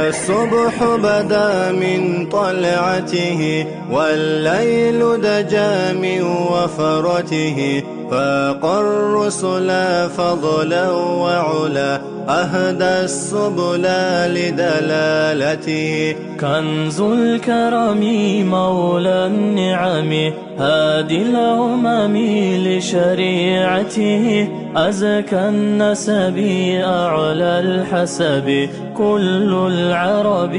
الصبح بدا من طلعته والليل دجى من وفرته فاق الرسل فضلا وعلا أهدى السبل لدلالته كنز الكرم مولى النعم هادي الأمم لشريعته أزكى النسب أعلى الحسب كل العرب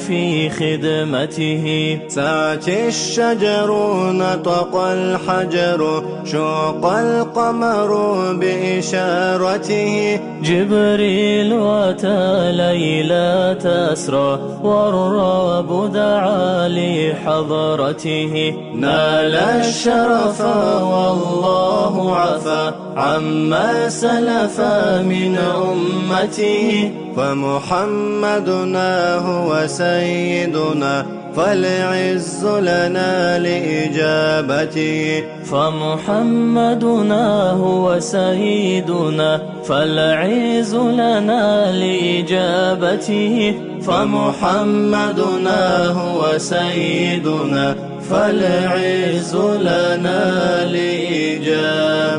في خدمته سعت الشجر نطق الحجر شق القمر بإشارته جبريل أتى ليلة أسرى والرب دعا لحضرته نال الشرف والله عفا عما سلف من أمته فمحمدنا هو سيدنا فالعز لنا لإجابته فمحمدنا هو سيدنا فالعز لنا لإجابته فمحمدنا هو سيدنا فالعز لنا لإجابته